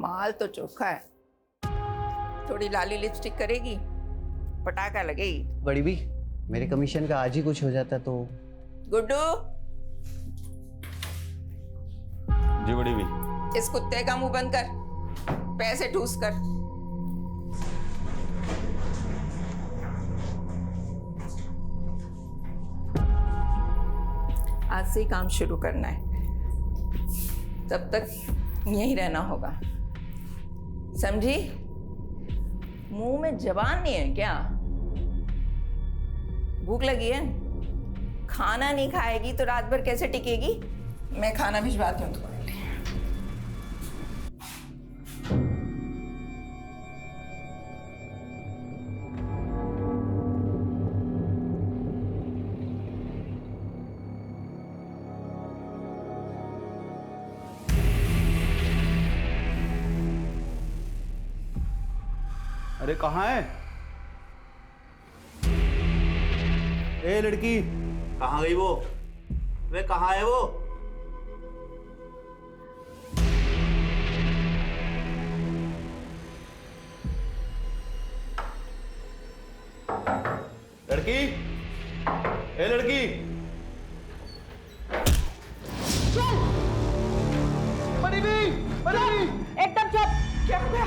माल तो चोखा है। थोड़ी लाली लिपस्टिक करेगी, पटाखा लगेगी। बड़ी भी, मेरे कमीशन का आज ही कुछ हो जाता तो। गुड्डू, जी बड़ी भी। इस कुत्ते का मुंह बंद कर, पैसे ठूस कर। आज से ही काम शुरू करना है, तब तक यहीं रहना होगा, समझी? मुंह में जबान नहीं है क्या? भूख लगी है? खाना नहीं खाएगी तो रात भर कैसे टिकेगी? मैं खाना भिजवाती हूँ तुम्हारे लिए। अरे कहाँ है? ए लड़की, कहाँ गई वो? वे कहाँ है वो? लड़की, ए लड़की। चल बड़ी भी, एकदम चुप। क्या हो गया?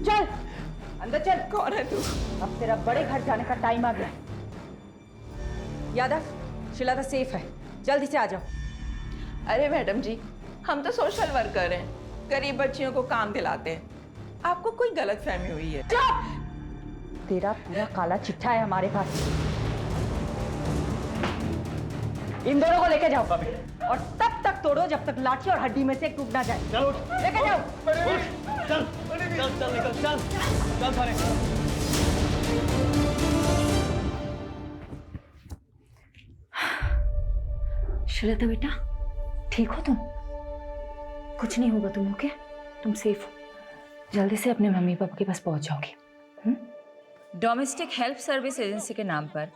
चल अंदर चल। कौन है तू? अब तेरा बड़े घर जाने का टाइम आ गया। यादव, शिला तो सेफ है, जल्दी से आ जाओ। अरे मैडम जी, हम तो सोशल वर्कर हैं, गरीब बच्चियों को काम दिलाते हैं। आपको कोई गलतफहमी हुई है। चुप! तेरा पूरा काला चिट्ठा है हमारे पास। इन दोनों को लेके जाओ और तब तक तोड़ो जब तक लाठी और हड्डी में से एक टूट ना जाए। चल लेके जाओ। चल चल निकल, चल चल थाने। श्वेता बेटा, ठीक हो तुम? कुछ नहीं होगा तुम, ओके? तुम सेफ हो। जल्दी से अपने मम्मी पापा के पास पहुंच जाओगी। डोमेस्टिक हेल्प सर्विस एजेंसी के नाम पर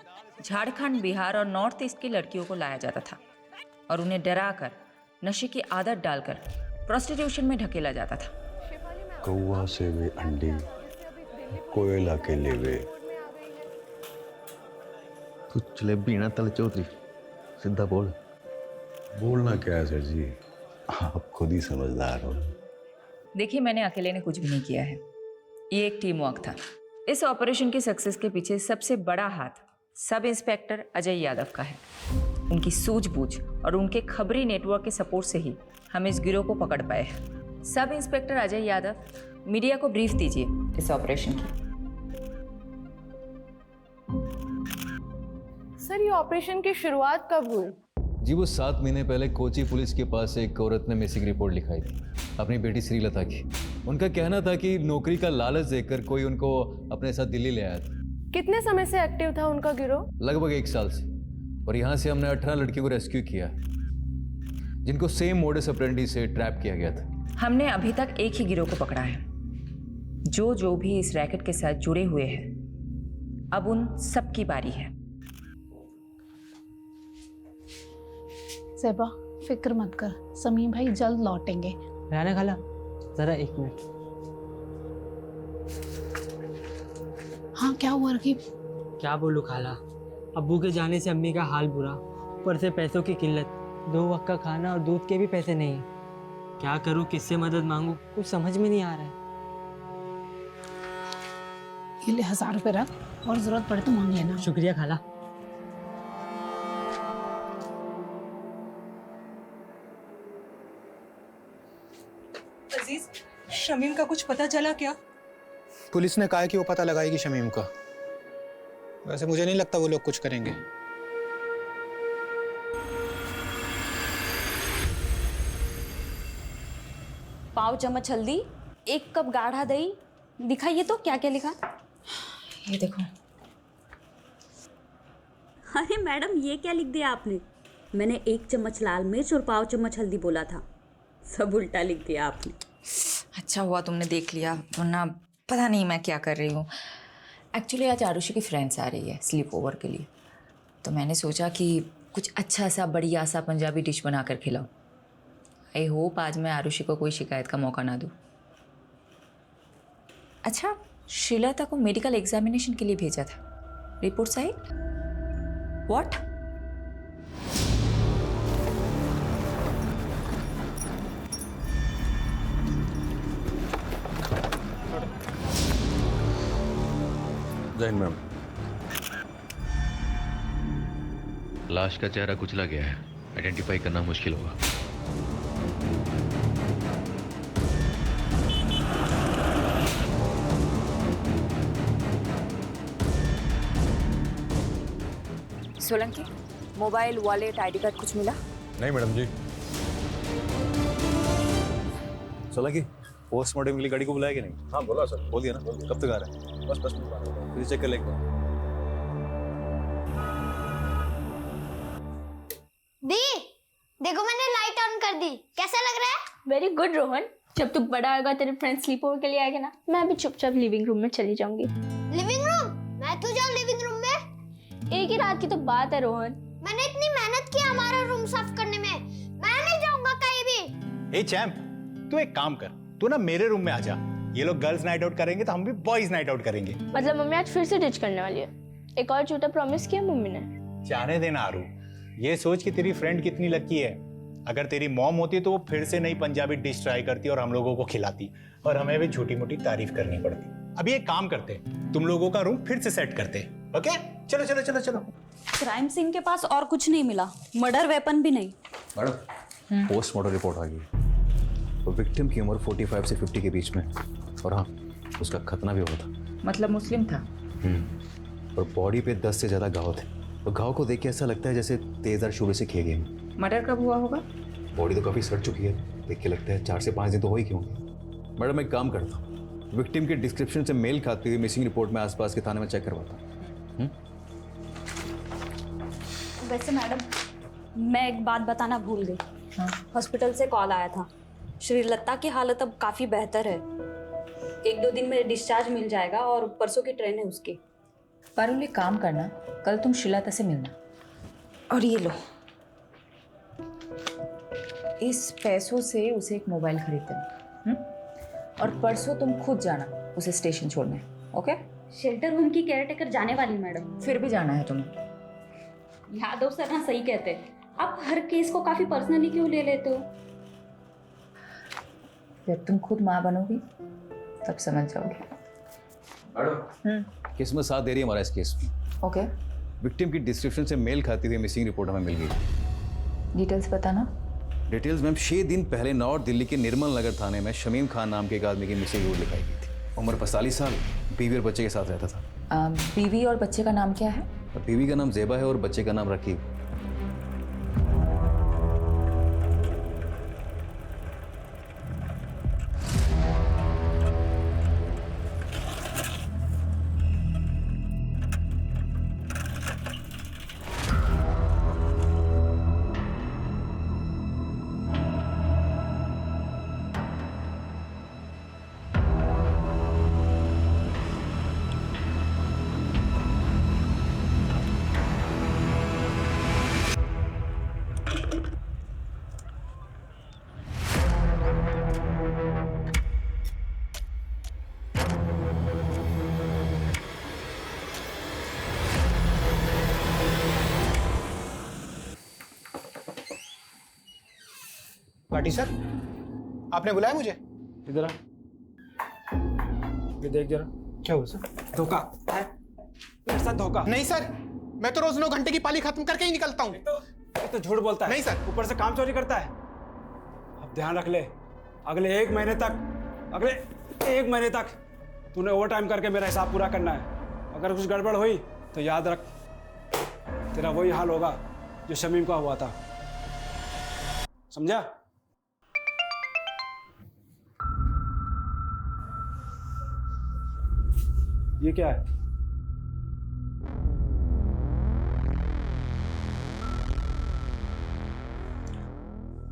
झारखंड, बिहार और नॉर्थ ईस्ट की लड़कियों को लाया जाता था और उन्हें डराकर, नशे की आदत डालकर प्रोस्टिट्यूशन में ढकेला जाता था। कौवा से वे अंडी, कोयला के लेवे। तू जलेबी ना तल चौधरी, सीधा बोल। बोलना क्या है सर जी, आप खुद ही समझदार हो। देखिए, मैंने अकेले ने कुछ भी नहीं किया है, ये एक टीम वर्क था। इस ऑपरेशन की सक्सेस के पीछे सबसे बड़ा हाथ सब इंस्पेक्टर अजय यादव का है। उनकी सूझबूझ और उनके खबरी नेटवर्क के सपोर्ट से ही हम इस गिरोह को पकड़ पाए हैं। Sub inspector Ajay Yadav, media को ब्रीफ दीजिए इस ऑपरेशन की। सर, ये ऑपरेशन की शुरुआत कब हुई? जी, वो 7 महीने पहले कोची पुलिस के पास एक औरत ने मिसिंग रिपोर्ट लिखाई थी, अपनी बेटी श्रीलता की। उनका कहना था कि नौकरी का लालच देकर कोई उनको अपने साथ दिल्ली ले आया था। कितने समय से एक्टिव था उनका गिरोह? लगभग 1 साल से। और यहाँ से हमने 18 लड़कियों को रेस्क्यू किया, जिनको सेम मोडस ऑपरेंडी से ट्रैप किया गया था। हमने अभी तक एक ही गिरोह को पकड़ा है, जो भी इस रैकेट के साथ जुड़े हुए हैं। अब उन सबकी बारी है। ज़ेबा, फिक्र मत कर, समीम भाई जल्द लौटेंगे। राना खाला, जरा 1 मिनट। हाँ, क्या हुआ रकीब? क्या बोलूं खाला, अब्बू के जाने से अम्मी का हाल बुरा, ऊपर से पैसों की किल्लत, 2 वक्त का खाना और दूध के भी पैसे नहीं। क्या करूं, किससे मदद मांगूं, कुछ समझ में नहीं आ रहा है। ये ले 1000 रुपये रख, और जरूरत पड़े तो मांग लेना। शुक्रिया खाला। अजीज, शमीम का कुछ पता चला क्या? पुलिस ने कहा है कि वो पता लगाएगी शमीम का। वैसे मुझे नहीं लगता वो लोग कुछ करेंगे। पाव चम्मच हल्दी, 1 कप गाढ़ा दही। दिखाइए तो क्या क्या लिखा। ये देखो। अरे मैडम, ये क्या लिख दिया आपने? मैंने 1 चम्मच लाल मिर्च और पाव चम्मच हल्दी बोला था, सब उल्टा लिख दिया आपने। अच्छा हुआ तुमने देख लिया, वरना पता नहीं मैं क्या कर रही हूँ। एक्चुअली आज आरुषि की फ्रेंड्स आ रही है स्लीप ओवर के लिए, तो मैंने सोचा कि कुछ अच्छा सा बढ़िया सा पंजाबी डिश बना कर खिलाऊं। आई होप आज मैं आरुषि को कोई शिकायत का मौका ना दूँ। अच्छा, श्रीलता को मेडिकल एग्जामिनेशन के लिए भेजा था, reports I? What? Jain ma'am, लाश का चेहरा कुचला गया है, आइडेंटिफाई करना मुश्किल होगा। Solanki, mobile, wallet, ID card कुछ मिला? नहीं मैडम जी। सोलंकी, पोस्टमार्टम के लिए गाड़ी को बुलाया कि नहीं? हाँ बोला सर। बोल दिया ना? कब तक आ रहा है? बस 10 मिनट। फिर चेक कर लेंगे। दी, देखो मैंने लाइट ऑन कर दी, कैसा लग रहा है? Very good Rohan. जब तू बड़ा होगा तेरे फ्रेंड स्लीप ओवर के लिए आएगा ना, मैं अभी चुपचाप लिविंग रूम में चली जाऊंगी। Living room? मैं तो जाऊँ लिविंग रूम में? एक ही रात की तो बात है रोहन। मैंने इतनी मेहनत की हमारा रूम साफ करने में, मैं नहीं जाऊंगा कहीं भी। ए चैंप, तू एक काम कर, तू ना मेरे रूम में आ जा। ये लोग गर्ल्स नाइट आउट करेंगे तो हम भी बॉयज नाइट आउट करेंगे। मतलब मम्मी आज फिर से डिच करने वाली है? एक और झूठा प्रॉमिस किया मम्मी ने। जाने देना आरू, ये सोच कि तेरी फ्रेंड कितनी लकी है। अगर तेरी मॉम होती तो वो फिर से नई पंजाबी डिश ट्राई करती और हम लोगों को खिलाती, और हमें भी छोटी मोटी तारीफ करनी पड़ती। अभी एक काम करते, तुम लोगों का रूम फिर से सेट करते। ओके, चलो चलो चलो चलो। क्राइम सीन के पास और कुछ नहीं मिला, मर्डर वेपन भी नहीं। मैडम, पोस्टमार्टम रिपोर्ट आ गई। तो विक्टिम की उम्र 45 से 50 के बीच में, और हाँ, उसका खतना भी हुआ था। मतलब मुस्लिम था? और बॉडी पे 10 से ज्यादा घाव थे। तो घाव को देख के ऐसा लगता है जैसे तेजदार शूबे से किए गए। मर्डर कब हुआ होगा? बॉडी तो काफी सड़ चुकी है, देख के लगता है 4 से 5 दिन तो हो ही क्यों। मैडम, मैं एक काम करता हूँ, विक्टिम के डिस्क्रिप्शन से मेल खाती हुई मिसिंग रिपोर्ट में आसपास के थाने में चेक करवाता हूँ। वैसे मैडम, मैं एक बात बताना भूल गई। हॉस्पिटल से कॉल आया था, श्रीलता की हालत अब काफ़ी बेहतर है। 1-2 दिन में डिस्चार्ज मिल जाएगा और परसों की ट्रेन है उसकी। पारुल, एक काम करना, कल तुम श्रीलता से मिलना। और ये लो, इस पैसों से उसे एक मोबाइल खरीद देना। और परसों तुम खुद जाना उसे स्टेशन छोड़ने। ओके? शेल्टर होम की केयरटेकर जाने वाली मैडम। फिर भी जाना है तुम्हें। यादव सर ना सही कहते हैं, आप हर केस को काफी पर्सनली क्यों ले लेते हो? जब तुम खुद माँ बनोगी तब समझ जाओगी। किस्मत साथ दे रही है हमारा इस केस में। ओके, विक्टिम की डिस्क्रिप्शन से मेल खाती हुई मिसिंग रिपोर्ट हमें मिल गई। डिटेल्स बताना। डिटेल्स मैम, 6 दिन पहले नॉर्थ दिल्ली के निर्मल नगर थाने में शमीम खान नाम के एक आदमी की मिसिंग रिपोर्ट लिखाई गई थी। उम्र 45 साल, बीवी और बच्चे के साथ रहता था। बीवी और बच्चे का नाम क्या है? बीवी का नाम ज़ेबा है और बच्चे का नाम रकीब। पार्टी सर, आपने बुलाया मुझे? इधर आ, ये देख जरा। क्या हुआ सर? धोखा है मेरे साथ, धोखा। नहीं सर, मैं तो रोज 9 घंटे की पाली खत्म करके ही निकलता हूँ। तो झूठ बोलता है। नहीं सर। ऊपर से काम चोरी करता है। अब ध्यान रख ले, अगले 1 महीने तक तूने ओवर टाइम करके मेरा हिसाब पूरा करना है। अगर कुछ गड़बड़ हुई तो याद रख, तेरा वही हाल होगा जो शमीम का हुआ था। समझा? ये क्या है?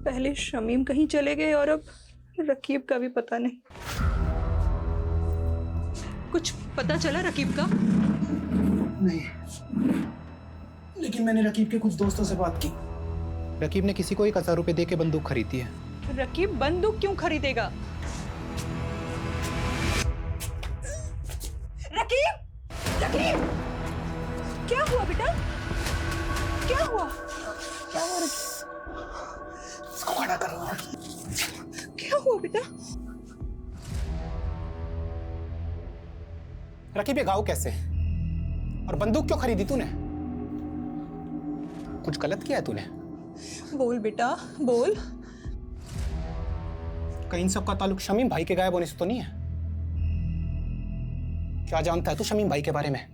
पहले शमीम कहीं चले गए और अब रकीब का भी पता नहीं। कुछ पता चला रकीब का? नहीं, लेकिन मैंने रकीब के कुछ दोस्तों से बात की। रकीब ने किसी को 1000 रुपए दे के बंदूक खरीदी है। रकीब बंदूक क्यों खरीदेगा? रकीब, रकीब, क्या हुआ बेटा? क्या हुआ? क्या हुआ रकीब? इसको खड़ा करो। क्या हुआ बेटा? रकीब ये घाव कैसे? और बंदूक क्यों खरीदी तूने? कुछ गलत किया है तूने? बोल बेटा, बोल। कहीं इन सब का ताल्लुक शमीम भाई के गायब होने से तो नहीं है? क्या जानता है तू शमीम भाई के बारे में?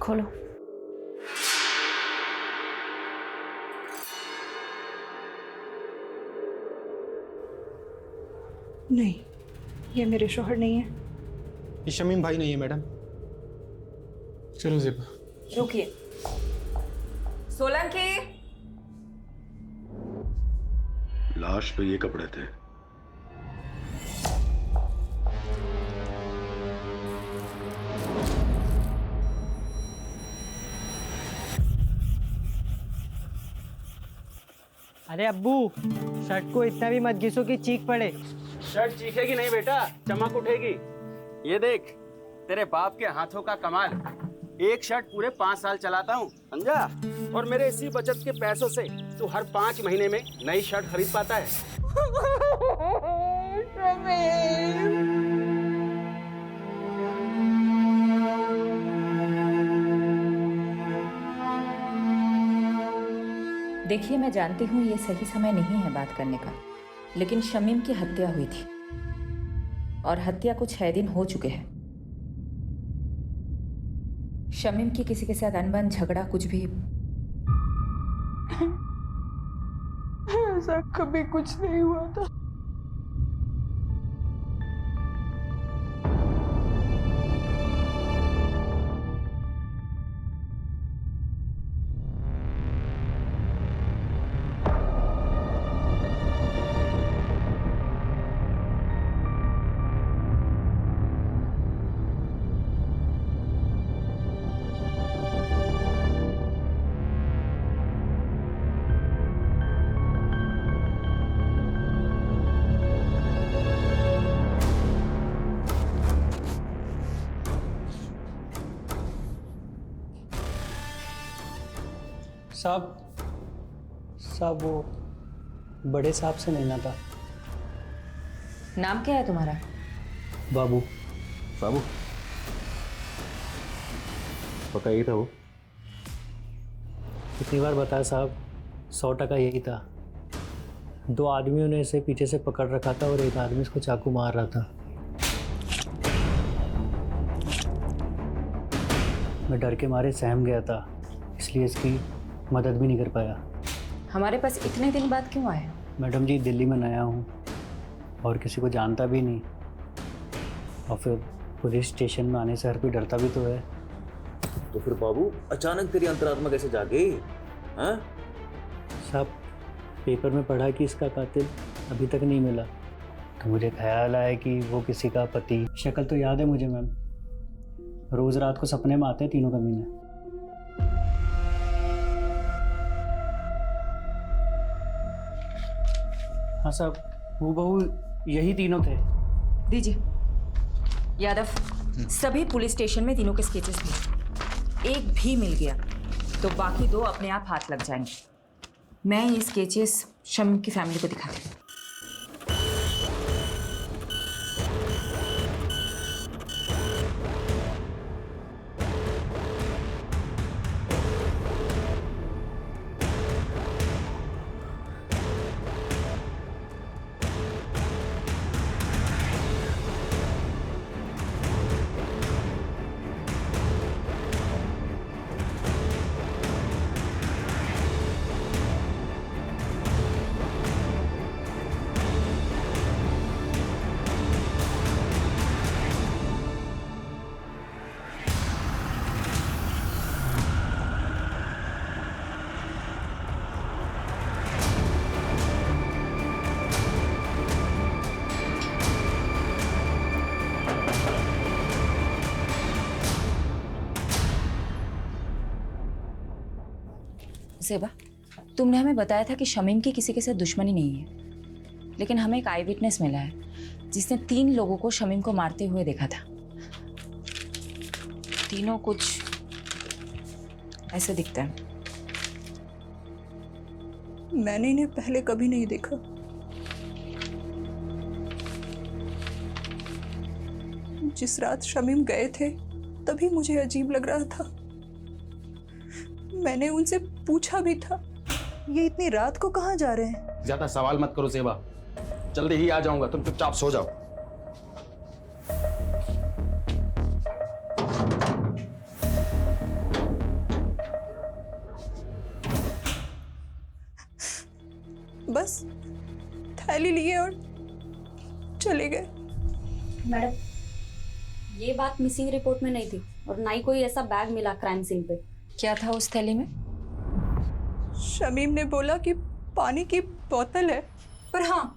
खोलो। नहीं, ये मेरे शौहर नहीं है। ये शमीम भाई नहीं है मैडम। चलो ज़ेबा। रुकिए। सोलंकी। लाश पे ये कपड़े थे। अरे अब्बू, शर्ट को इतना भी मत घिसो कि चीख पड़े। शर्ट चीखेगी नहीं बेटा, चमक उठेगी। ये देख, तेरे बाप के हाथों का कमाल। एक शर्ट पूरे 5 साल चलाता हूँ, समझा? और मेरे इसी बचत के पैसों से तू हर 5 महीने में नई शर्ट खरीद पाता है। देखिए, मैं जानती हूँ ये सही समय नहीं है बात करने का, लेकिन शमीम की हत्या हुई थी और हत्या को 6 दिन हो चुके हैं। शमीम की किसी के साथ अनबन, झगड़ा, कुछ भी? ऐसा कभी कुछ नहीं हुआ था। साहब वो बड़े साहब से मिलना था। नाम क्या है तुम्हारा? बाबू। बाबू पक्का यही था वो? कितनी बार बताया साहब, 100% यही था। 2 आदमियों ने इसे पीछे से पकड़ रखा था और एक आदमी इसको चाकू मार रहा था। मैं डर के मारे सहम गया था, इसलिए इसकी मदद भी नहीं कर पाया। हमारे पास इतने दिन बाद क्यों आए? मैडम जी, दिल्ली में नया हूँ और किसी को जानता भी नहीं, और फिर पुलिस स्टेशन में आने से हर कोई डरता भी तो है। तो फिर बाबू अचानक तेरी अंतरात्मा कैसे जागे? हाँ साहब, पेपर में पढ़ा कि इसका कातिल अभी तक नहीं मिला, तो मुझे ख्याल आया कि वो किसी का पति। शक्ल तो याद है मुझे मैम, रोज़ रात को सपने में आते हैं तीनों कमीने। हाँ साहब, वो बहू यही तीनों थे। दीजिए यादव, सभी पुलिस स्टेशन में तीनों के स्केचेस भी। एक भी मिल गया तो बाकी 2 अपने आप हाथ लग जाएंगे। मैं ये स्केचेस शमीम की फैमिली को दिखा दूँ। सेबा, तुमने हमें बताया था कि शमीम की किसी के साथ दुश्मनी नहीं है, लेकिन हमें एक आई विटनेस मिला है जिसने 3 लोगों को शमीम को मारते हुए देखा था। तीनों कुछ ऐसे दिखता है। मैंने इन्हें पहले कभी नहीं देखा। जिस रात शमीम गए थे तभी मुझे अजीब लग रहा था। मैंने उनसे पूछा भी था, ये इतनी रात को कहाँ जा रहे हैं? ज्यादा सवाल मत करो सेबा, जल्दी ही आ जाऊंगा, तुम चुपचाप सो जाओ। बस थैली लिए और चले गए। मैडम, ये बात मिसिंग रिपोर्ट में नहीं थी और ना ही कोई ऐसा बैग मिला क्राइम सीन पे। क्या था उस थैली में? शमीम ने बोला कि पानी की बोतल है, पर हाँ,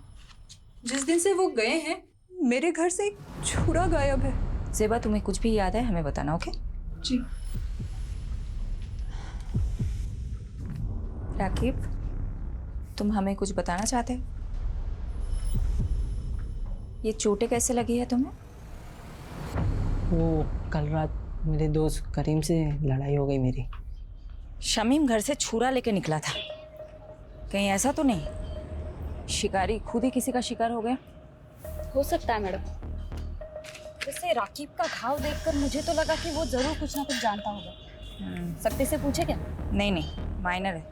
जिस दिन से वो गए हैं मेरे घर से एक छुरा गायब है। सेबा, तुम्हें कुछ भी याद है हमें बताना, ओके? जी। राकीब, तुम हमें कुछ बताना चाहते हो? ये चोटें कैसे लगी है तुम्हें? वो कल रात मेरे दोस्त करीम से लड़ाई हो गई मेरी। शमीम घर से छुरा लेके निकला था, कहीं ऐसा तो नहीं शिकारी खुद ही किसी का शिकार हो गया? हो सकता है मैडम। वैसे राकीब का घाव देखकर मुझे तो लगा कि वो जरूर कुछ ना कुछ जानता होगा। सत्य से पूछे क्या? नहीं नहीं, माइनर है,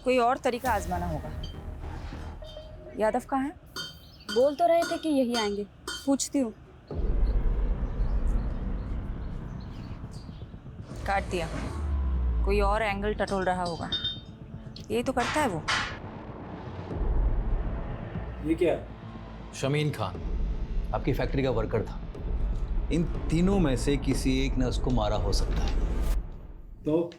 कोई और तरीका आजमाना होगा। यादव कहाँ है? बोल तो रहे थे कि यही आएंगे, पूछती हूँ। काट दिया, कोई और एंगल टटोल रहा होगा। ये तो करता है वो। ये क्या? शमीन खान आपकी फैक्ट्री का वर्कर था। इन तीनों में से किसी एक ने उसको मारा हो सकता है। तो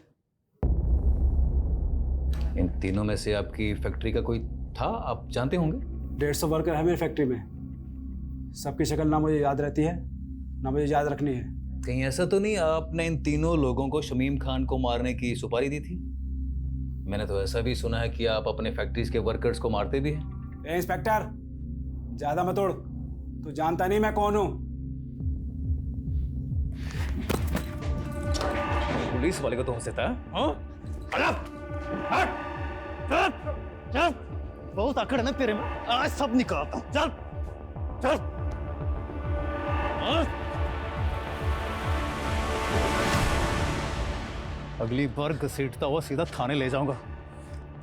इन तीनों में से आपकी फैक्ट्री का कोई था, आप जानते होंगे? 150 वर्कर है मेरी फैक्ट्री में। सबकी शक्ल ना मुझे याद रहती है ना मुझे याद रखनी है। कहीं ऐसा तो नहीं आपने इन तीनों लोगों को शमीम खान को मारने की सुपारी दी थी? मैंने तो ऐसा भी सुना है कि आप अपने फैक्ट्रीज के वर्कर्स को मारते भी हैं। ए इंस्पेक्टर, ज्यादा मत उड़, तू जानता नहीं मैं कौन हूँ। पुलिस वाले को तो हो सकता है। बहुत अकड़ है ना तेरे में, आज सब निकालता हूँ। चल चल। अगली बार घसीटता हुआ सीधा थाने ले जाऊंगा।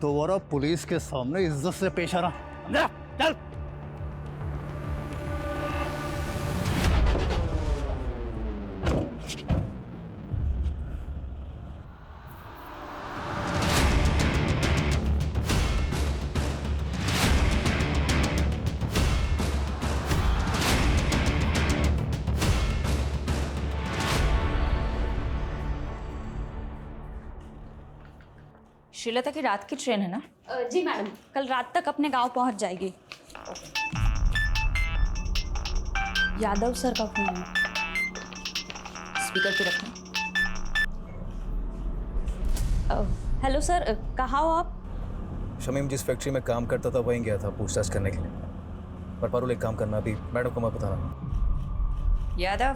दोबारा पुलिस के सामने इज्जत से पेश आना। चल। श्रीलता की रात की ट्रेन है ना? जी मैडम, कल रात तक अपने गांव पहुंच जाएगी। यादव सर का फोन है। स्पीकर पे रखना। हेलो सर, कहाँ हो आप? शमीम जिस फैक्ट्री में काम करता था वहीं गया था पूछताछ करने के लिए। पर पारुल एक काम करना, अभी मैडम को मत बताना। यादव,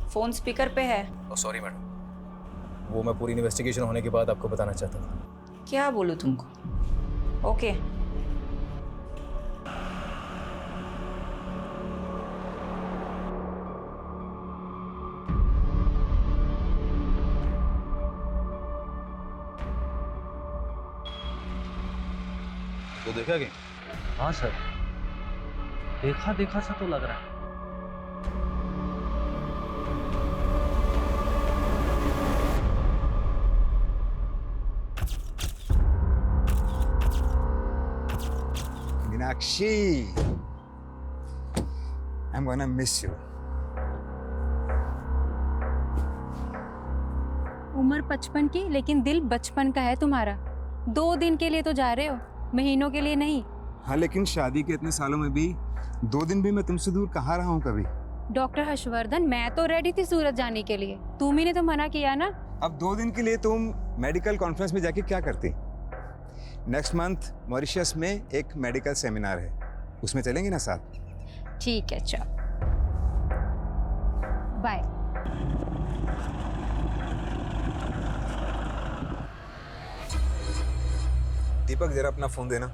फोन स्पीकर पे है। सॉरी मैडम, वो मैं पूरी इन्वेस्टिगेशन होने के बाद आपको बताना चाहता था। क्या बोलूं तुमको? ओके। तो देखा कि? हाँ सर, देखा देखा सा तो लग रहा है। Meenakshi, I'm gonna miss you. उम्र 55 की लेकिन दिल बचपन का है तुम्हारा। 2 दिन के लिए तो जा रहे हो, महीनों के लिए नहीं। हाँ, लेकिन शादी के इतने सालों में भी 2 दिन भी मैं तुमसे दूर कहाँ रहा हूँ कभी। डॉक्टर हर्षवर्धन, मैं तो रेडी थी सूरत जाने के लिए, तुम ही ने तो मना किया ना। अब 2 दिन के लिए तुम मेडिकल कॉन्फ्रेंस में जाके क्या करती? नेक्स्ट मंथ मॉरिशस में एक मेडिकल सेमिनार है, उसमें चलेंगे ना साथ? ठीक है, चल बाय। दीपक जरा अपना फोन देना।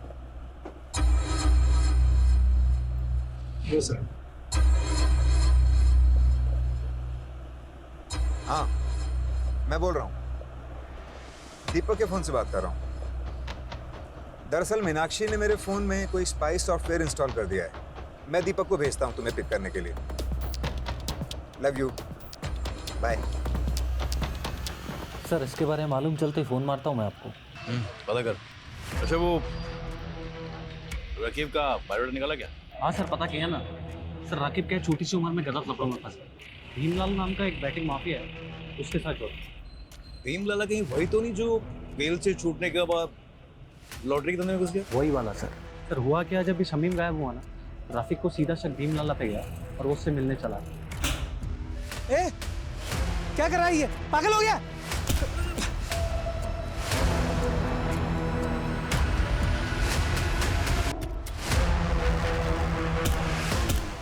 वो सर। हाँ, मैं बोल रहा हूँ, दीपक के फोन से बात कर रहा हूँ। दरअसल मीनाक्षी ने मेरे फोन में कोई स्पाई सॉफ्टवेयर इंस्टॉल कर दिया है। मैं दीपक को भेजता हूँ तुम्हें पिक करने के लिए। Love you, bye. सर इसके बारे में मालूम चलते ही फ़ोन मारता हूँ मैं आपको। पता कर। अच्छा वो रकीब का बायोडाटा निकाला क्या? हाँ सर, पता किया ना सर। राकिब क्या छोटी सी उम्र में गलत लफड़ों में फंसा। भीमलाल नाम का एक बैटिंग माफिया है, उसके साथ जोड़ा। भीमलाला कहीं वही तो नहीं जो बेल से छूटने के बाद लॉटरी के धंधे में घुस गया? वही वाला सर। सर हुआ क्या, जब भी शमीम गायब हुआ ना, राफिक को सीधा शक भीमलाला पे गया और वो उससे मिलने चला। ए, क्या कर रहा है ये? पागल हो गया?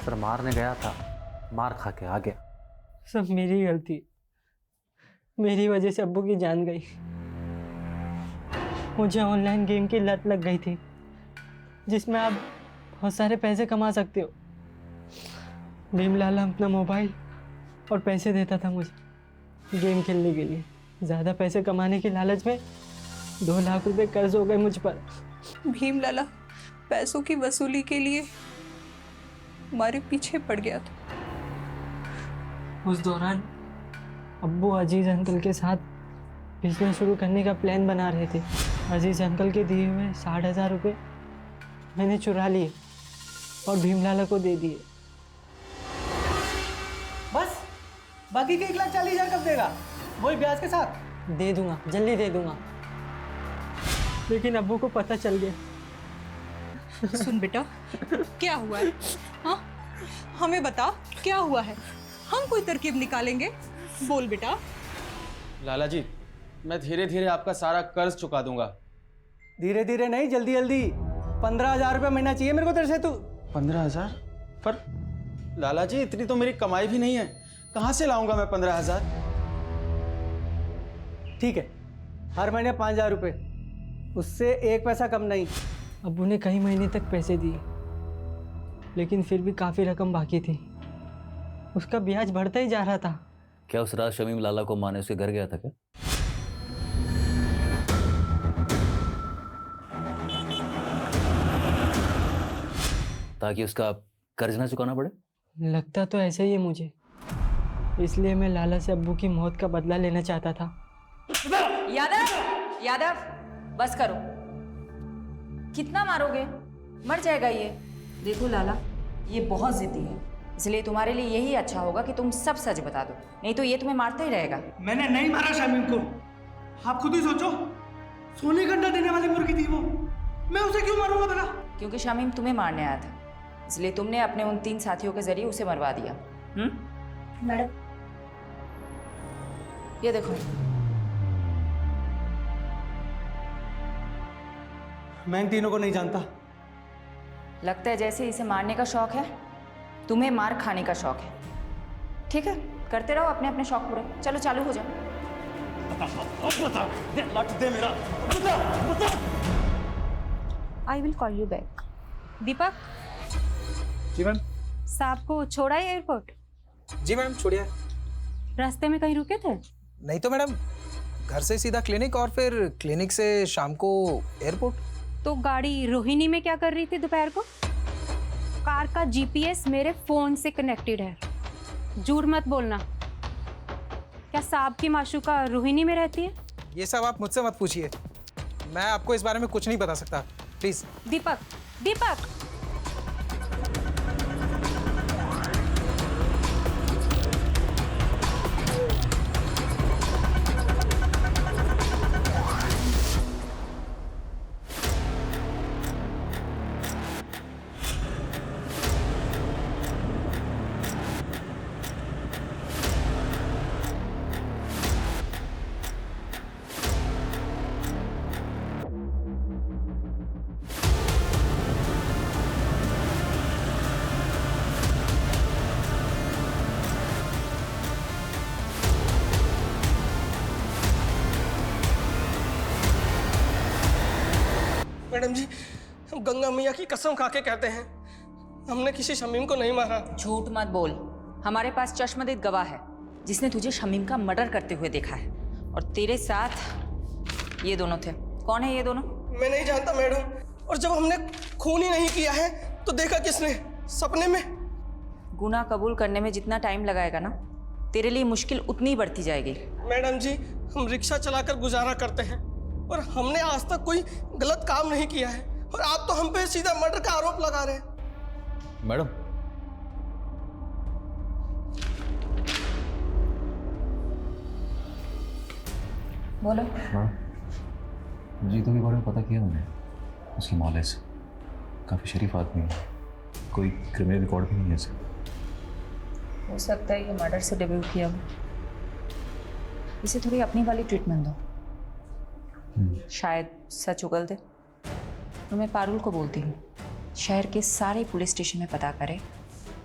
सर मारने गया था, मार खा के आ गया। सब मेरी गलती, मेरी वजह से अब्बू की जान गई। मुझे ऑनलाइन गेम की लत लग गई थी, जिसमें आप बहुत सारे पैसे कमा सकते हो। भीमलाला अपना मोबाइल और पैसे देता था मुझे गेम खेलने के लिए। ज़्यादा पैसे कमाने की लालच में 2 लाख रुपए कर्ज हो गए मुझ पर। भीमलाला पैसों की वसूली के लिए हमारे पीछे पड़ गया था। उस दौरान अब्बू अजीज अंकल के साथ बिजनेस शुरू करने का प्लान बना रहे थे। अजीज अंकल के दिए हुए 60,000 रुपये मैंने चुरा लिए और भीमलाला को दे दिए। बस बाकी के 1,40,000 कब देगा? वही ब्याज के साथ? दे दूंगा, जल्दी दे दूंगा। लेकिन अब्बू को पता चल गया। सुन बेटा, क्या हुआ है? हाँ, हमें बता क्या हुआ है। हम कोई तरकीब निकालेंगे, बोल बेटा। लाला जी, मैं धीरे धीरे आपका सारा कर्ज चुका दूंगा। धीरे धीरे नहीं, जल्दी जल्दी। 15,000 रुपये महीना चाहिए मेरे को तेरे से। तू 15,000? पर लाला जी इतनी तो मेरी कमाई भी नहीं है, कहाँ से लाऊंगा मैं 15,000? ठीक है, हर महीने 5,000 रुपये, उससे 1 पैसा कम नहीं। अब्बू ने कई महीने तक पैसे दिए, लेकिन फिर भी काफ़ी रकम बाकी थी। उसका ब्याज बढ़ता ही जा रहा था। क्या उस रात शमीम लाला को मारने उसके घर गया था क्या? ताकि उसका कर्ज ना चुकाना पड़े? लगता तो ऐसे ही है मुझे, इसलिए मैं लाला से अब्बू की मौत का बदला लेना चाहता था। यादव, यादव, बस करो। कितना मारोगे? मर जाएगा ये। देखो लाला, ये बहुत जिद्दी है, इसलिए तुम्हारे लिए यही अच्छा होगा कि तुम सब सच बता दो, नहीं तो ये तुम्हें मारता ही रहेगा। मैंने नहीं मारा शमीम को, आप खुद ही सोचो। सोने का अंडा देने वाली मुर्गी थी वो, मैं उसे क्यों मारूंगा भला? क्योंकि शमीम तुम्हें मारने आया था, इसलिए तुमने अपने उन 3 साथियों के जरिए उसे मरवा दिया। मैडम, ये देखो। मैं इन तीनों को नहीं जानता। लगता है जैसे इसे मारने का शौक है, तुम्हें मार खाने का शौक है। ठीक है, करते रहो अपने अपने शौक पूरे। चलो चालू हो जाओ। I will call you back. Deepak. जी मैम। साहब को छोड़ा है एयरपोर्ट? जी मैम, छोड़िए। रास्ते में कहीं रुके थे? नहीं तो मैडम, घर से सीधा क्लिनिक और फिर क्लिनिक से शाम को एयरपोर्ट। तो गाड़ी रोहिणी में क्या कर रही थी दोपहर को? कार का जीपीएस मेरे फोन से कनेक्टेड है। झूठ मत बोलना। क्या साहब की माशूका रोहिणी में रहती है? ये सब आप मुझसे मत पूछिए, मैं आपको इस बारे में कुछ नहीं बता सकता, प्लीज। Deepak, Deepak. मैडम जी, हम गंगा मैया की कसम खा के कहते हैं, हमने किसी शमीम को नहीं मारा। झूठ मत बोल। हमारे पास चश्मदीद गवाह है जिसने तुझे शमीम का मर्डर करते हुए देखा है, और तेरे साथ ये दोनों थे। कौन है ये दोनों? मैं नहीं जानता मैडम, और जब हमने खून ही नहीं किया है तो देखा किसने? सपने में। गुनाह कबूल करने में जितना टाइम लगाएगा ना, तेरे लिए मुश्किल उतनी बढ़ती जाएगी। मैडम जी, हम रिक्शा चलाकर गुजारा करते हैं और हमने आज तक कोई गलत काम नहीं किया है, और आप तो हम पे सीधा मर्डर का आरोप लगा रहे हैं। मैडम, बोलो। हाँ, जीतू के बारे में पता किया मैंने। उसकी मौले से काफ़ी शरीफ आदमी है, कोई क्रिमिनल रिकॉर्ड भी नहीं है इसे। हो सकता है ये मर्डर से डेब्यू किया हो। इसे थोड़ी अपनी वाली ट्रीटमेंट दो, शायद सच उगल दे। तो मैं पारुल को बोलती हूँ, शहर के सारे पुलिस स्टेशन में पता करे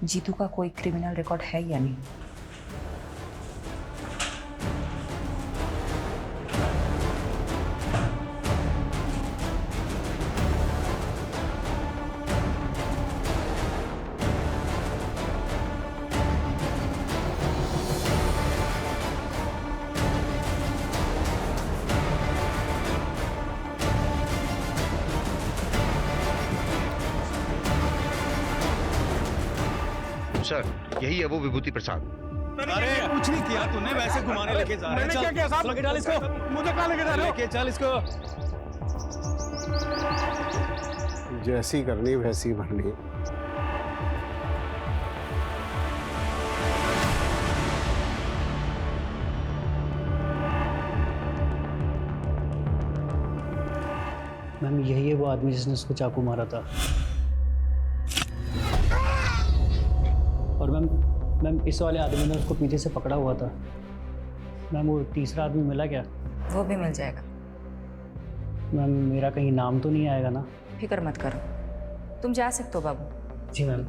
जीतू का कोई क्रिमिनल रिकॉर्ड है या नहीं। सर, यही है वो विभूति प्रसाद। अरे कुछ नहीं किया तूने, वैसे घुमाने लेके जा रहे हैं। मैंने क्या किया साहब? लेके डाल इसको। मुझे कहाँ लेके जा रहे हो? लेके चल इसको। जैसी करनी वैसी भरनी। मैम, यही है वो आदमी जिसने उसको चाकू मारा था। और मैम इस वाले आदमी ने उसको पीछे से पकड़ा हुआ था। मैम, वो तीसरा आदमी मिला क्या? वो भी मिल जाएगा। मैम, मेरा कहीं नाम तो नहीं आएगा ना? फिक्र मत करो, तुम जा सकते हो बाबू। जी मैम।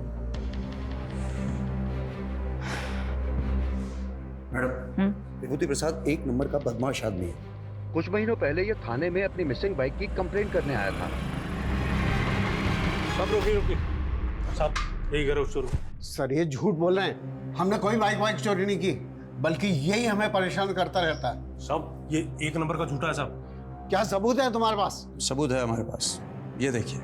मैडम, विभूति प्रसाद एक नंबर का बदमाश आदमी है। कुछ महीनों पहले ये थाने में अपनी मिसिंग बाइक की कंप्लेंट करने आया था। सब रुकिए साहब, यही करो शुरू। सर, ये झूठ बोल रहे हैं। हमने कोई बाइक चोरी नहीं की, बल्कि यही हमें परेशान करता रहता है। साहब, ये एक नंबर का झूठा है साहब। क्या सबूत है तुम्हारे पास? सबूत है हमारे पास, ये देखिए।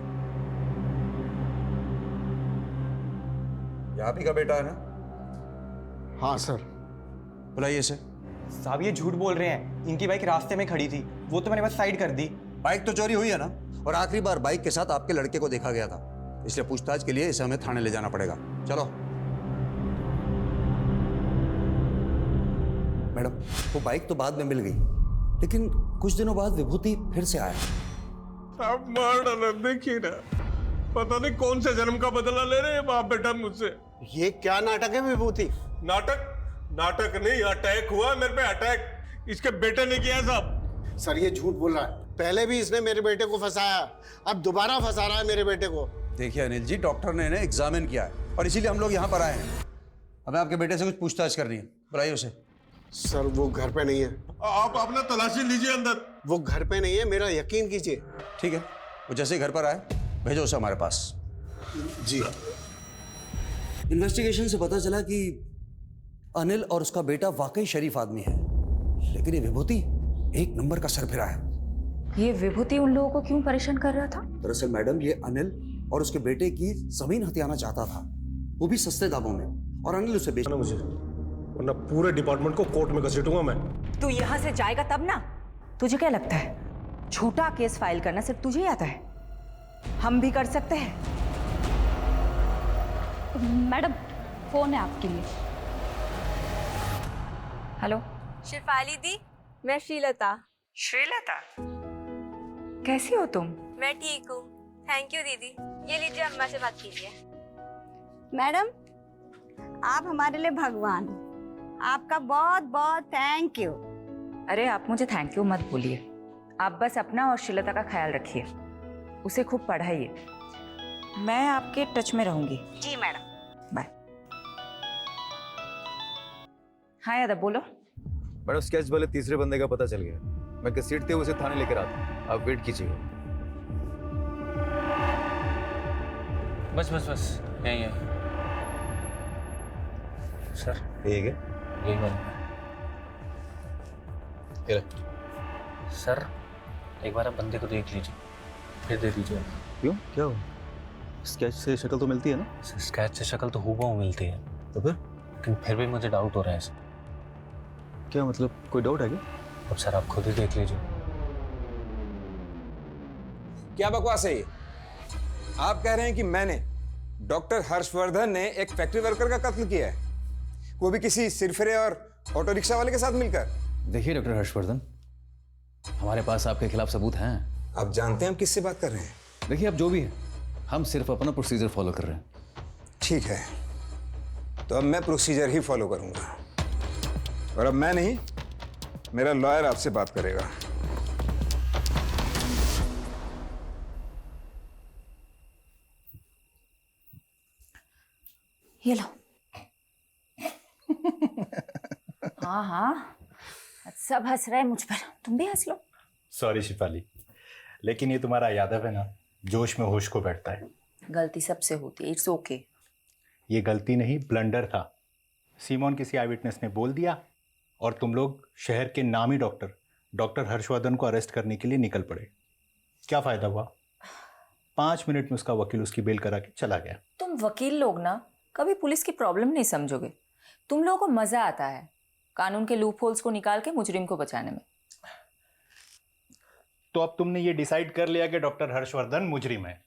ये आप ही का बेटा है ना? हाँ सर। बुलाइए इसे। साहब, ये झूठ बोल रहे हैं। इनकी बाइक रास्ते में खड़ी थी, वो तो मैंने बस साइड कर दी। बाइक तो चोरी हुई है ना, और आखिरी बार बाइक के साथ आपके लड़के को देखा गया था, इसलिए पूछताछ के लिए इसे हमें थाने ले जाना पड़ेगा। चलो। मैडम, वो बाइक तो बाद में मिल गई, लेकिन कुछ दिनों बाद विभूति फिर से आया। आप मार डाला, देखिए ना, पता नहीं कौन से जन्म का बदला ले रहे हैं बाप बेटा मुझसे। ये क्या नाटक है विभूति? नाटक नहीं, अटैक हुआ मेरे पे, अटैक इसके बेटे ने किया साहब। सर, ये झूठ बोल रहा है। पहले भी इसने मेरे बेटे को फंसाया, अब दोबारा फंसा रहा है मेरे बेटे को। देखिए अनिल जी, डॉक्टर ने इन्हें एग्जामिन किया है और इसीलिए हम लोग यहाँ पर आए हैं। हमें आपके बेटे से कुछ पूछताछ करनी है, बुलाइए उसे। सर, वो घर पे नहीं है। आप अपना तलाशी लीजिए अंदर। वो घर पे नहीं है, मेरा यकीन कीजिए। ठीक है, वो जैसे ही घर पर आए भेजो उसे हमारे पास। जी। इन्वेस्टिगेशन से पता चला कि अनिल और उसका बेटा वाकई शरीफ आदमी है, लेकिन ये विभूति एक नंबर का सरफिरा है। ये विभूति उन लोगों को क्यों परेशान कर रहा था? दरअसल मैडम, ये अनिल और उसके बेटे की जमीन हथियाना चाहता था, वो भी सस्ते दामों में, और अनिल उसे बेचना। मुझे, वरना पूरे डिपार्टमेंट को कोर्ट में घसीटूंगा मैं। तू यहाँ से जाएगा तब ना। तुझे क्या लगता है झूठा केस फाइल करना सिर्फ तुझे ही आता है? हम भी कर सकते हैं। मैडम, फोन है आपके लिए। हेलो। शिफाली दी, मैं श्रीलता। श्रीलता, कैसी हो तुम? मैं ठीक हूँ, थैंक यू दीदी। ये लीजिए, अम्मा से बात कीजिए। मैडम, आप हमारे लिए भगवान, आपका बहुत बहुत थैंक यू। अरे आप मुझे थैंक यू मत बोलिए, आप बस अपना और श्रीलता का ख्याल रखिए, उसे खूब पढ़ाइए। मैं आपके टच में रहूंगी। जी मैडम। बाय। हाँ यादव, बोलो। मैडम, स्केच वाले तीसरे बंदे का पता चल गया। मैं घसीटते हुए उसे थाने लेकर आता हूँ, आप वेट कीजिएगा। बस बस बस यही है सर। यही है यही वाला ये ले। सर एक बार आप बंदे को देख लीजिए फिर दे दीजिए। क्यों, क्या हुआ? स्केच से शक्ल तो मिलती है ना? स्केच से शक्ल तो हूबहू मिलती है, तो फिर भी मुझे डाउट हो रहा है सर। क्या मतलब, कोई डाउट है क्या? अब सर आप खुद ही देख लीजिए। क्या बकवास है ये? आप कह रहे हैं कि मैंने, डॉक्टर हर्षवर्धन ने एक फैक्ट्री वर्कर का कत्ल किया है, वो भी किसी सिरफिरे और ऑटो रिक्शा वाले के साथ मिलकर? देखिए डॉक्टर हर्षवर्धन, हमारे पास आपके खिलाफ सबूत हैं। आप जानते हैं हम किससे बात कर रहे हैं? देखिए अब जो भी है, हम सिर्फ अपना प्रोसीजर फॉलो कर रहे हैं। ठीक है, तो अब मैं प्रोसीजर ही फॉलो करूंगा, और अब मैं नहीं, मेरा लॉयर आपसे बात करेगा। ये लो। हाँ हाँ, सब हंस रहे हैं मुझ पर, तुम भी हंस लो। सॉरी शिफाली, लेकिन ये तुम्हारा यादव है ना, जोश में होश को बैठता है। गलती सबसे होती है, इट्स ओके। ये गलती नहीं, ब्लंडर था। सीमोन किसी आई विटनेस ने बोल दिया और तुम लोग शहर के नामी डॉक्टर हर्षवर्धन को अरेस्ट करने के लिए निकल पड़े। क्या फायदा हुआ? 5 मिनट में उसका वकील उसकी बेल करा के चला गया। तुम वकील लोग ना कभी पुलिस की प्रॉब्लम नहीं समझोगे। तुम लोगों को मजा आता है कानून के लूप होल्स को निकाल के मुजरिम को बचाने में। तो अब तुमने ये डिसाइड कर लिया कि डॉक्टर हर्षवर्धन मुजरिम है?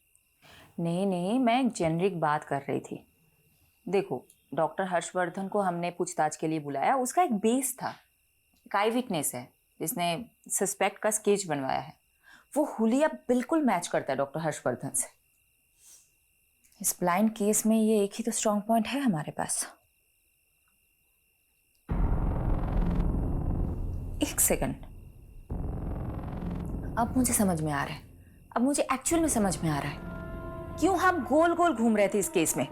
नहीं, मैं एक जेनरिक बात कर रही थी। देखो, डॉक्टर हर्षवर्धन को हमने पूछताछ के लिए बुलाया, उसका एक बेस था, एक आई विटनेस है जिसने सस्पेक्ट का स्केच बनवाया है। वो हुलिया बिल्कुल मैच करता है डॉक्टर हर्षवर्धन से। इस ब्लाइंड केस में ये एक ही तो स्ट्रॉन्ग पॉइंट है हमारे पास। एक सेकंड, अब मुझे समझ में आ रहा है, अब मुझे एक्चुअल में समझ में आ रहा है क्यों हम गोल गोल घूम रहे थे इस केस में।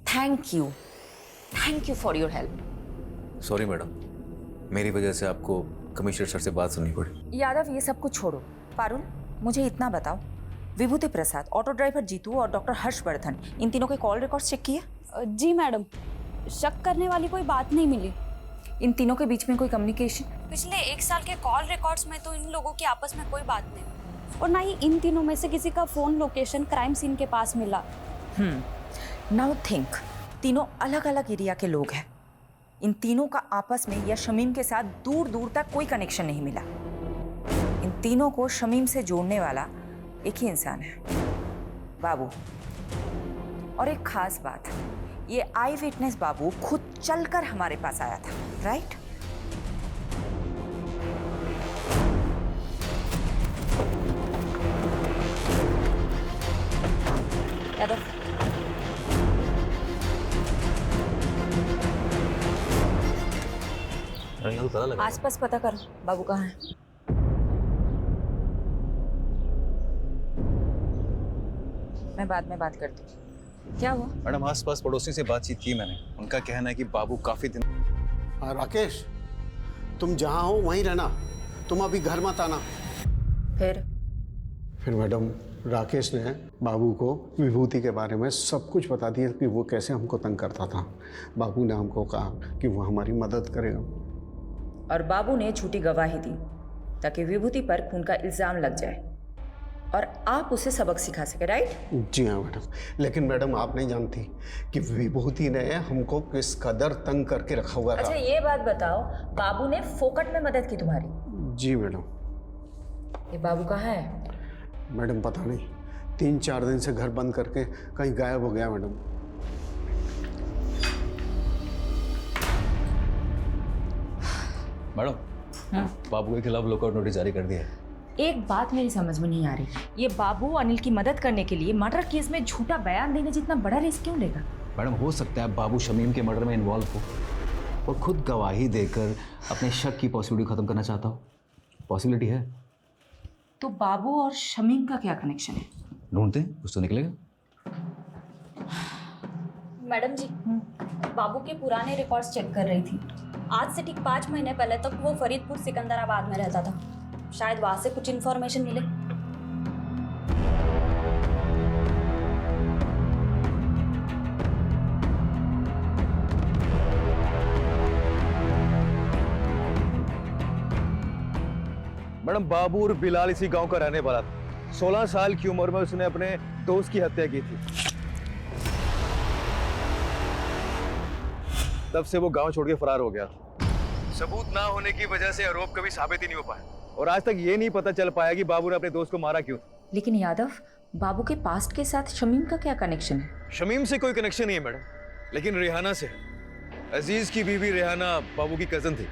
Thank you for your help. Sorry madam, मेरी वजह से आपको कमिश्नर सर से बात सुननी पड़ी। यादव, ये सब कुछ छोड़ो। पारुल, मुझे इतना बताओ, विभूति प्रसाद, ऑटो ड्राइवर जीतू और डॉक्टर हर्षवर्धन, इन तीनों के कॉल रिकॉर्ड्स चेक किए? जी मैडम, शक करने वाली कोई बात नहीं मिली। इन तीनों के बीच में कोई कम्युनिकेशन? पिछले 1 साल के कॉल रिकॉर्ड्स में तो इन लोगों की आपस में कोई बात नहीं, और ना ही इन तीनों में से किसी का फोन लोकेशन क्राइम सीन के पास मिला। नाउ थिंक, तीनों अलग अलग एरिया के लोग हैं। इन तीनों का आपस में या शमीम के साथ दूर दूर तक कोई कनेक्शन नहीं मिला। इन तीनों को शमीम से जोड़ने वाला एक ही इंसान है, बाबू। और एक खास बात, ये आई विटनेस बाबू खुद चलकर हमारे पास आया था, राइट? यादव, आसपास पता कर, बाबू कहाँ है? मैं बाद में बात करती हूँ। क्या हुआ? मैडम, आसपास पड़ोसी से बातचीत की मैंने, उनका कहना है कि बाबू काफी दिन। राकेश, तुम जहाँ हो वहीं रहना, तुम अभी घर मत आना। फिर मैडम, राकेश ने बाबू को विभूति के बारे में सब कुछ बता दिया कि वो कैसे हमको तंग करता था। बाबू ने हमको कहा कि वो हमारी मदद करेगा, और बाबू ने झूठी गवाही दी ताकि विभूति पर खून का इल्जाम लग जाए और आप उसे सबक सिखा सके, राइट? जी हाँ मैडम, लेकिन मैडम आप नहीं जानती कि विभूति ने हमको किस कदर तंग करके रखा हुआ था। अच्छा, ये बात बताओ, बाबू ने फोकट में मदद की तुम्हारी? जी मैडम। ये बाबू कहाँ है? मैडम पता नहीं, 3-4 दिन से घर बंद करके कहीं गायब हो गया मैडम। मैडम, बाबू के खिलाफ लुकआउट नोटिस जारी कर दिया है। एक बात मेरी समझ में नहीं आ रही, ये बाबू अनिल की मदद करने के लिए मर्डर केस में झूठा बयान देने जितना बड़ा रिस्क क्यों लेगा? मैडम, हो सकता है बाबू शमीम के मर्डर में इन्वॉल्व हो और खुद गवाही देकर अपने शक की पॉसिबिलिटी खत्म करना चाहता हो। पॉसिबिलिटी है। तो बाबू और शमीम का क्या कनेक्शन है? ढूंढते हैं, कुछ तो निकलेगा। मैडम जी, बाबू के पुराने रिकॉर्ड्स चेक कर रही थी। आज से ठीक 5 महीने पहले तक वो फरीदपुर सिकंदराबाद में रहता था। शायद वहां से कुछ इन्फॉर्मेशन मिले। मैडम बाबू और बिलाल इसी गांव का रहने वाला था। 16 साल की उम्र में उसने अपने दोस्त की हत्या की थी। तब से वो गांव छोड़ के फरार हो गया था। सबूत ना होने की वजह से आरोप कभी साबित ही नहीं हो पाया और आज तक ये नहीं पता चल पाया कि बाबू ने अपने दोस्त को मारा क्यों। लेकिन यादव, बाबू के पास्ट के साथ शमीम का क्या कनेक्शन है? शमीम से कोई कनेक्शन नहीं है मैडम, लेकिन रेहाना से। अजीज की बीवी रेहाना बाबू की कजन थी।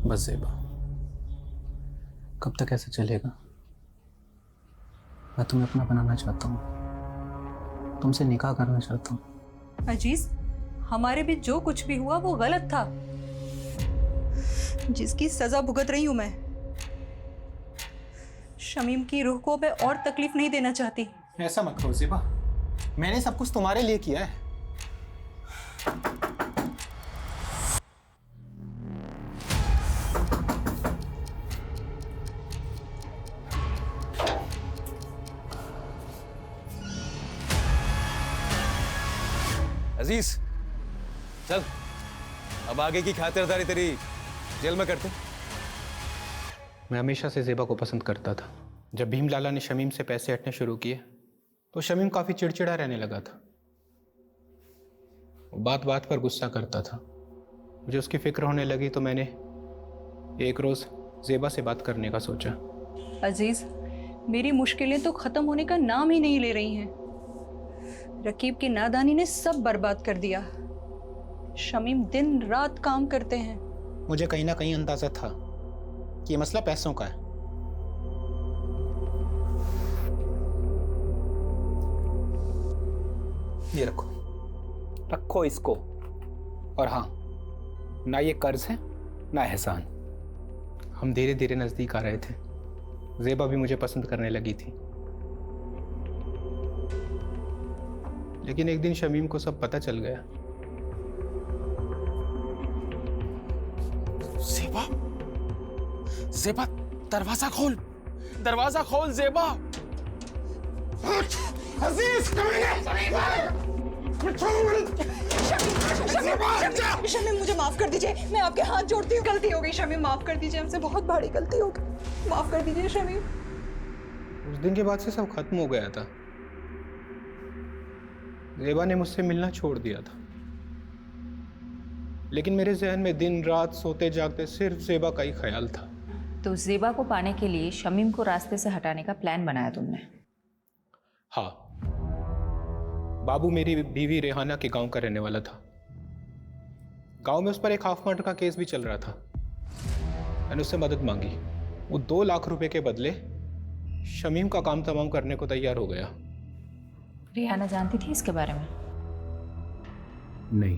बस ज़ेबा, कब तक ऐसे चलेगा? मैं तुम्हें अपना बनाना चाहता हूँ, तुमसे निकाह करना चाहता हूँ। अजीज, हमारे बीच जो कुछ भी हुआ वो गलत था, जिसकी सजा भुगत रही हूँ मैं। शमीम की रूह को मैं और तकलीफ नहीं देना चाहती। ऐसा मत करो ज़ेबा, मैंने सब कुछ तुम्हारे लिए किया है। अजीज चल, अब आगे की खातिरदारी तेरी जेल में करते। मैं हमेशा से ज़ेबा को पसंद करता था। जब भीम लाला ने शमीम से पैसे हटने शुरू किए तो शमीम काफ़ी चिड़चिड़ा रहने लगा था। बात बात पर गुस्सा करता था। मुझे उसकी फिक्र होने लगी तो मैंने एक रोज़ ज़ेबा से बात करने का सोचा। अजीज, मेरी मुश्किलें तो ख़त्म होने का नाम ही नहीं ले रही हैं। रकीब की नादानी ने सब बर्बाद कर दिया। शमीम दिन रात काम करते हैं। मुझे कहीं ना कहीं अंदाजा था कि ये मसला पैसों का है। ये रखो, रखो इसको। और हाँ, ना ये कर्ज है ना एहसान। हम धीरे धीरे नजदीक आ रहे थे। ज़ेबा भी मुझे पसंद करने लगी थी। लेकिन एक दिन शमीम को सब पता चल गया। ज़ेबा, ज़ेबा, दरवाजा खोल, दरवाजा खोल ज़ेबा। अजीज, शमीम, मुझे माफ कर दीजिए, मैं आपके हाथ जोड़ती हूँ। गलती हो गई शमीम, माफ कर दीजिए, हमसे बहुत बड़ी गलती हो गई, माफ कर दीजिए शमीम। उस दिन के बाद से सब खत्म हो गया था। ज़ेबा ने मुझसे मिलना छोड़ दिया था, लेकिन मेरे जहन में दिन रात सोते जागते सिर्फ ज़ेबा का ही ख्याल था। तो ज़ेबा को पाने के लिए शमीम को रास्ते से हटाने का प्लान बनाया तुमने? हाँ, बाबू मेरी बीवी रेहाना के गांव का रहने वाला था। गांव में उस पर एक हाफ मर्डर का केस भी चल रहा था। मैंने उससे मदद मांगी। वो 2 लाख रुपए के बदले शमीम का काम तमाम करने को तैयार हो गया। रेहाना जानती थी इसके बारे में? नहीं,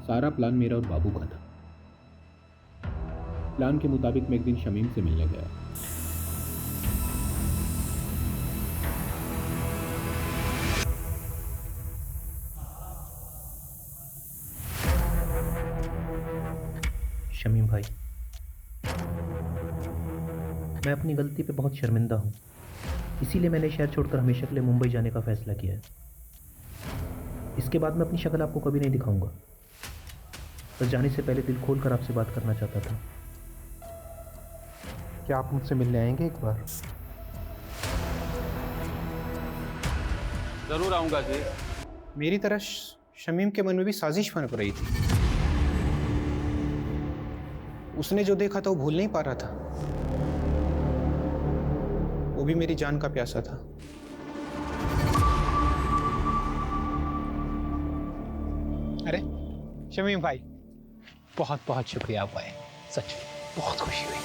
सारा प्लान मेरा और बाबू का था। प्लान के मुताबिक मैं एक दिन शमीम से मिलने गया। शमीम भाई, मैं अपनी गलती पे बहुत शर्मिंदा हूँ, इसीलिए मैंने शहर छोड़कर हमेशा के लिए मुंबई जाने का फैसला किया है। इसके बाद मैं अपनी शक्ल आपको कभी नहीं दिखाऊंगा। बस जाने से पहले दिल खोलकर आपसे बात करना चाहता था। क्या आप मुझसे मिलने आएंगे एक बार? जरूर आऊंगा जी। मेरी तरह शमीम के मन में भी साजिश बन रही थी। उसने जो देखा था वो भूल नहीं पा रहा था। वो भी मेरी जान का प्यासा था। अरे शमीम भाई, बहुत बहुत शुक्रिया आप आए, सच बहुत खुशी हुई।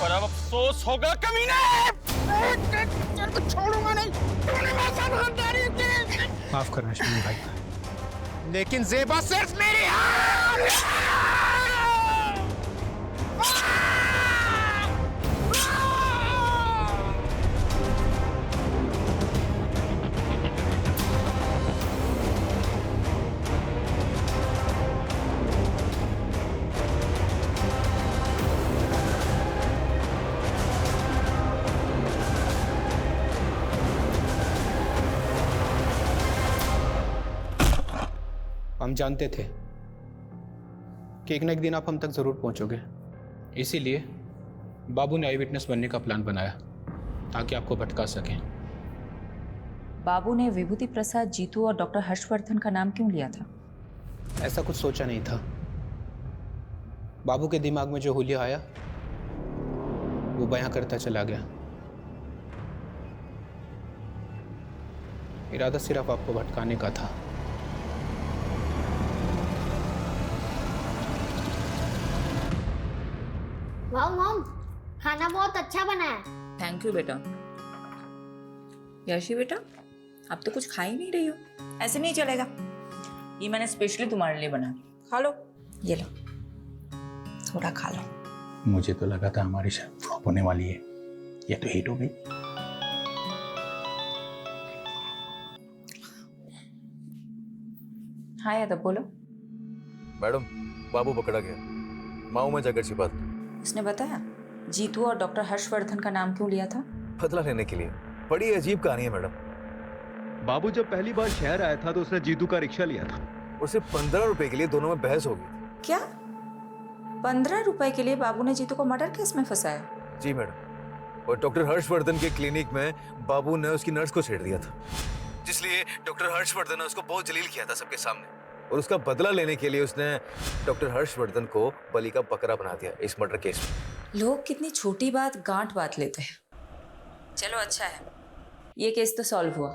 और अब अफसोस होगा कमीने। तेरे को छोड़ूंगा नहीं, तूने मेरे साथ गद्दारी की। माफ करना शमीम भाई, लेकिन ज़ेबा सिर्फ मेरी हम जानते थे कि एक न एक दिन आप हम तक जरूर पहुंचोगे, इसीलिए बाबू ने आई विटनेस बनने का प्लान बनाया ताकि आपको भटका सकें। बाबू ने विभूति प्रसाद, जीतू और डॉक्टर हर्षवर्धन का नाम क्यों लिया था? ऐसा कुछ सोचा नहीं था। बाबू के दिमाग में जो हुलिया आया वो बयां करता चला गया। इरादा सिर्फ आपको भटकाने का था। वाह मॉम, खाना बहुत अच्छा बना है। थैंक यू बेटा। यशी बेटा, अब तो कुछ खा ही नहीं रही हो, ऐसे नहीं चलेगा। ये मैंने स्पेशली तुम्हारे लिए बना, खा लो। ये लो, थोड़ा खा लो। मुझे तो लगा था हमारी शायद फ्लॉप होने वाली है, ये तो हिट हो गई। हाँ यादव, बोलो। मैडम, बाबू पकड़ा गया, माऊ में जाकर छिपा था। उसने बताया जीतू और डॉक्टर हर्षवर्धन का नाम क्यों लिया था? बदला लेने के लिए। बड़ी अजीब कहानी है मैडम। बाबू जब पहली बार शहर आया था तो उसने जीतू का रिक्शा लिया था और सिर्फ 15 रुपए के लिए दोनों में बहस हो गई। क्या 15 रुपए के लिए बाबू ने जीतू को मर्डर केस में फंसाया? जी मैडम, और डॉक्टर हर्षवर्धन के क्लिनिक में बाबू ने उसकी नर्स को छेड़ दिया था, जिसलिए डॉक्टर हर्षवर्धन ने उसको बहुत जलील किया था सबके सामने, और उसका बदला लेने के लिए उसने डॉक्टर हर्षवर्धन को बलि का बकरा बना दिया इस मर्डर केस में। लोग कितनी छोटी बात गांठ बात लेते हैं। चलो अच्छा है, ये केस तो सॉल्व हुआ।